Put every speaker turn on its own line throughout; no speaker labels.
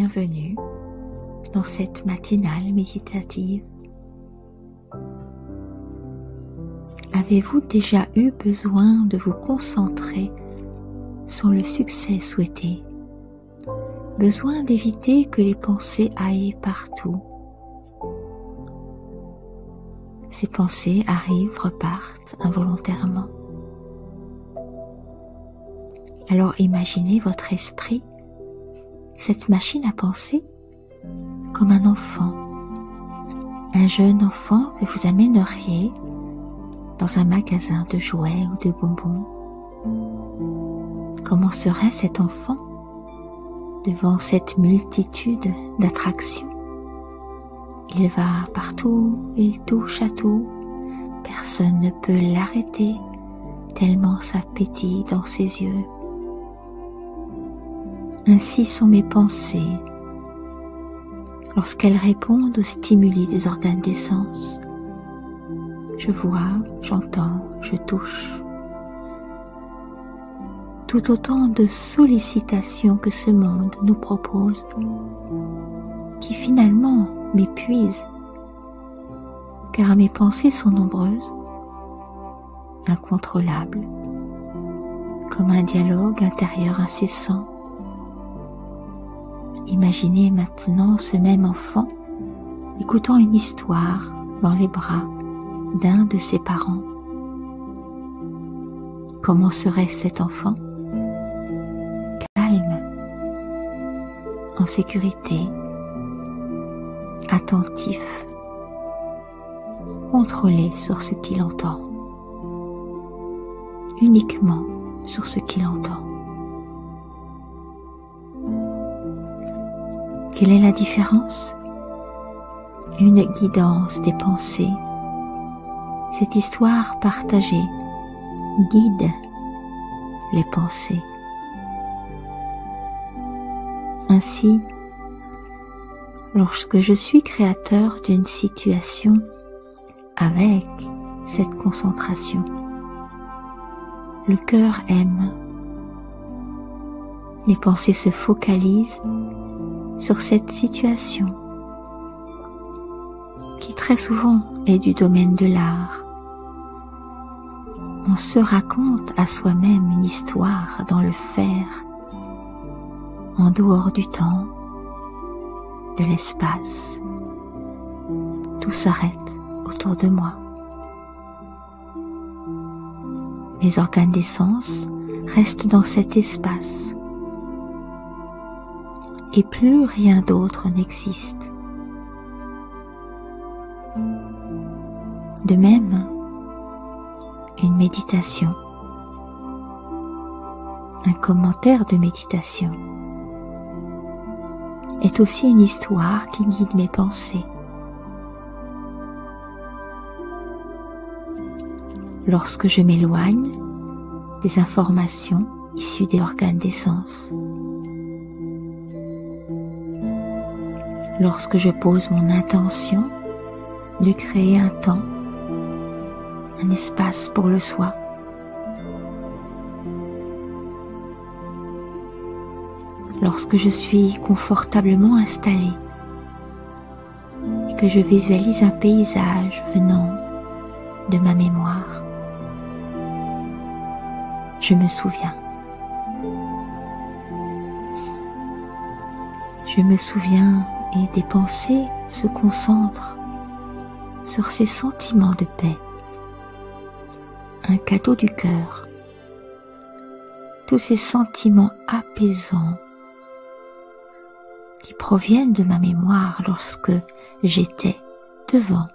bienvenue dans cette matinale méditative. Avez-vous déjà eu besoin de vous concentrer sur le succès souhaité? Besoin d'éviter que les pensées aillent partout? Ces pensées arrivent, repartent involontairement. Alors imaginez votre esprit, cette machine à penser, comme un enfant, un jeune enfant que vous amèneriez dans un magasin de jouets ou de bonbons. Comment serait cet enfant devant cette multitude d'attractions? Il va partout, il touche à tout, personne ne peut l'arrêter, tellement ça pétille dans ses yeux. Ainsi sont mes pensées lorsqu'elles répondent aux stimuli des organes des sens. Je vois, j'entends, je touche. Tout autant de sollicitations que ce monde nous propose, qui finalement m'épuisent, car mes pensées sont nombreuses, incontrôlables, comme un dialogue intérieur incessant. Imaginez maintenant ce même enfant écoutant une histoire dans les bras d'un de ses parents. Comment serait cet enfant? Calme, en sécurité, attentif, contrôlé sur ce qu'il entend, uniquement sur ce qu'il entend. Quelle est la différence? Une guidance des pensées. Cette histoire partagée guide les pensées. Ainsi, lorsque je suis créateur d'une situation avec cette concentration, le cœur aime. Les pensées se focalisent sur cette situation qui très souvent est du domaine de l'art. On se raconte à soi-même une histoire dans le faire, en dehors du temps, de l'espace. Tout s'arrête autour de moi. Mes organes des sens restent dans cet espace. Et plus rien d'autre n'existe. De même, une méditation, un commentaire de méditation, est aussi une histoire qui guide mes pensées. Lorsque je m'éloigne des informations issues des organes des sens, lorsque je pose mon intention de créer un temps, un espace pour le soi, lorsque je suis confortablement installée et que je visualise un paysage venant de ma mémoire, je me souviens. Je me souviens et des pensées se concentrent sur ces sentiments de paix, un cadeau du cœur, tous ces sentiments apaisants qui proviennent de ma mémoire lorsque j'étais devant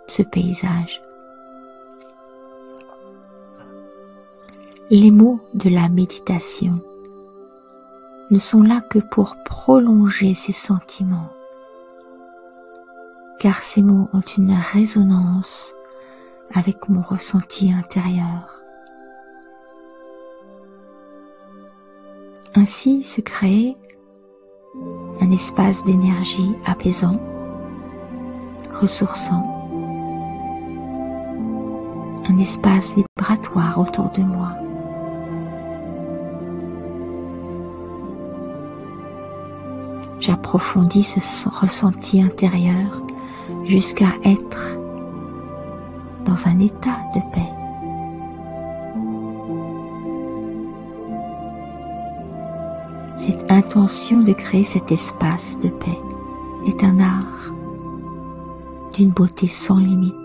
ce paysage. Les mots de la méditation ne sont là que pour prolonger ces sentiments, car ces mots ont une résonance avec mon ressenti intérieur. Ainsi se crée un espace d'énergie apaisant, ressourçant, un espace vibratoire autour de moi. j'approfondis ce ressenti intérieur jusqu'à être dans un état de paix. Cette intention de créer cet espace de paix est un art d'une beauté sans limite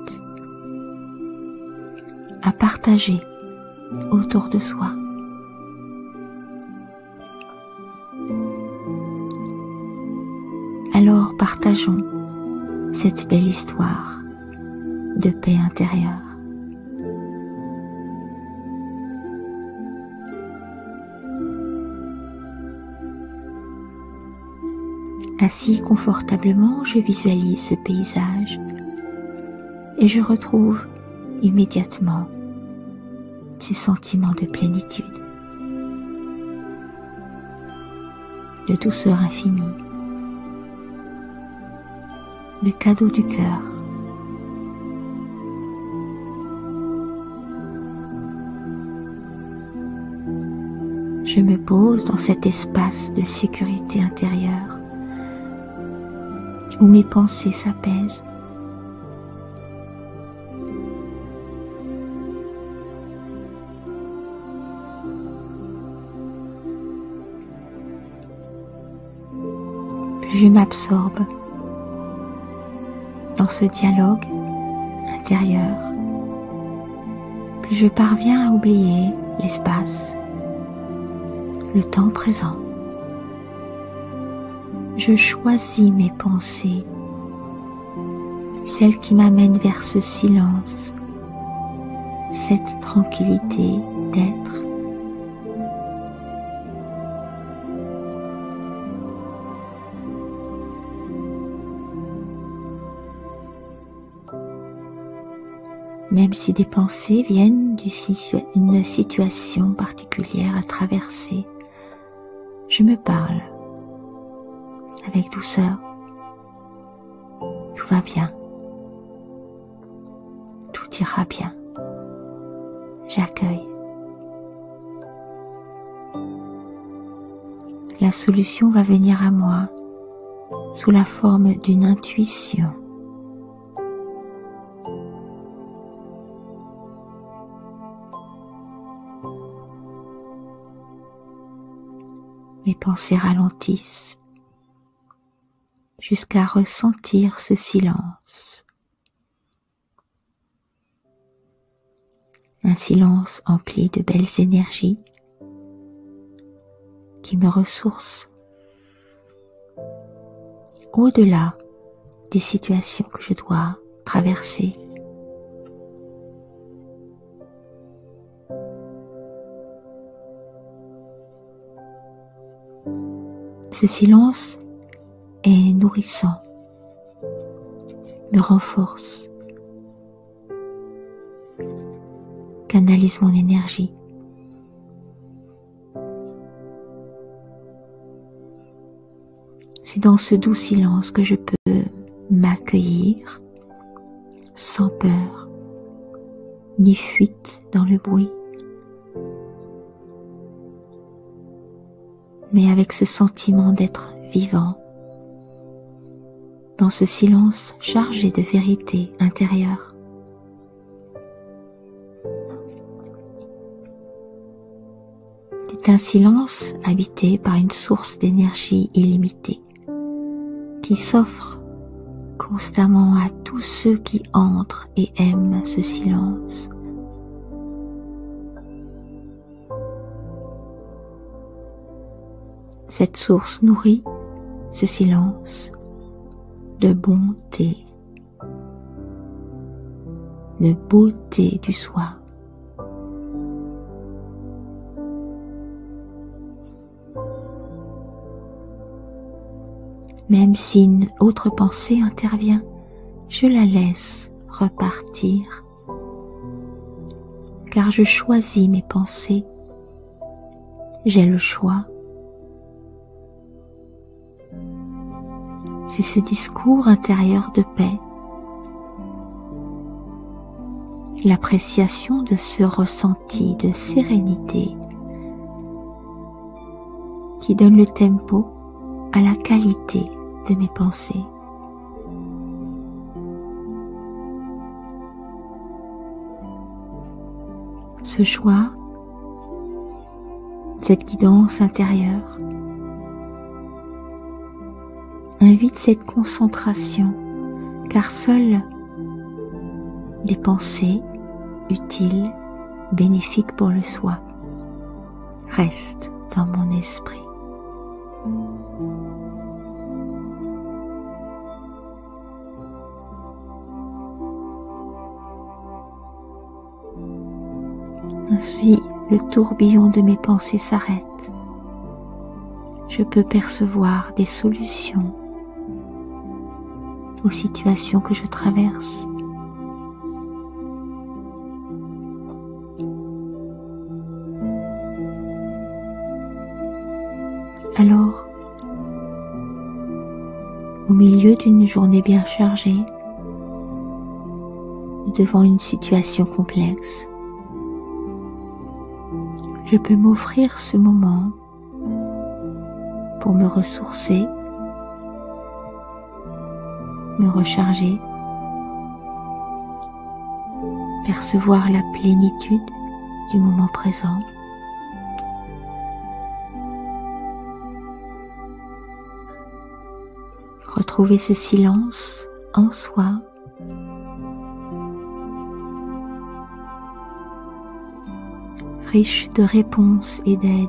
à partager autour de soi. Alors partageons cette belle histoire de paix intérieure. Assis confortablement, je visualise ce paysage et je retrouve immédiatement ces sentiments de plénitude, de douceur infinie, de cadeau du cœur. Je me pose dans cet espace de sécurité intérieure où mes pensées s'apaisent. Plus je m'absorbe dans ce dialogue intérieur, plus je parviens à oublier l'espace, le temps présent. Je choisis mes pensées, celles qui m'amènent vers ce silence, cette tranquillité d'être. Même si des pensées viennent d'une situation particulière à traverser, je me parle avec douceur. Tout va bien. Tout ira bien. J'accueille. La solution va venir à moi sous la forme d'une intuition. Mes pensées ralentissent jusqu'à ressentir ce silence. Un silence empli de belles énergies qui me ressourcent au-delà des situations que je dois traverser. Ce silence est nourrissant, me renforce, canalise mon énergie. C'est dans ce doux silence que je peux m'accueillir sans peur, ni fuite dans le bruit, mais avec ce sentiment d'être vivant, dans ce silence chargé de vérité intérieure. C'est un silence habité par une source d'énergie illimitée qui s'offre constamment à tous ceux qui entrent et aiment ce silence. Cette source nourrit ce silence de bonté, de beauté du soi. Même si une autre pensée intervient, je la laisse repartir, car je choisis mes pensées. J'ai le choix. C'est ce discours intérieur de paix, l'appréciation de ce ressenti de sérénité qui donne le tempo à la qualité de mes pensées. Ce choix, cette guidance intérieure, invite cette concentration, car seules les pensées utiles, bénéfiques pour le soi, restent dans mon esprit. Ainsi, le tourbillon de mes pensées s'arrête. Je peux percevoir des solutions aux situations que je traverse. Alors, au milieu d'une journée bien chargée, devant une situation complexe, je peux m'offrir ce moment pour me ressourcer, me recharger, percevoir la plénitude du moment présent. Retrouver ce silence en soi, riche de réponses et d'aide.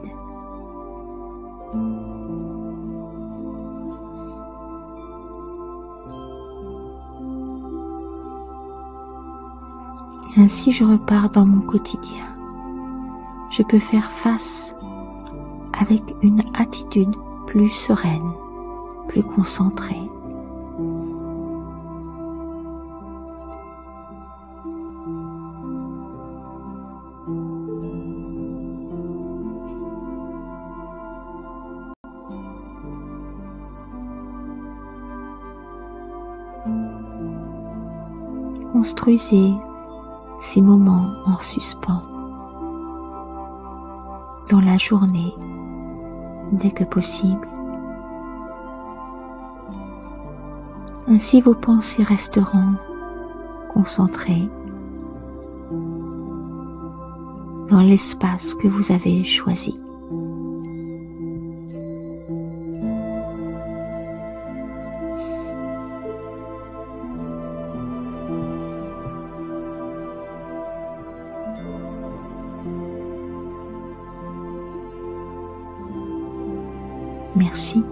Ainsi je repars dans mon quotidien. Je peux faire face avec une attitude plus sereine, plus concentrée. Construisez ces moments en suspens dans la journée dès que possible. Ainsi vos pensées resteront concentrées dans l'espace que vous avez choisi. Merci.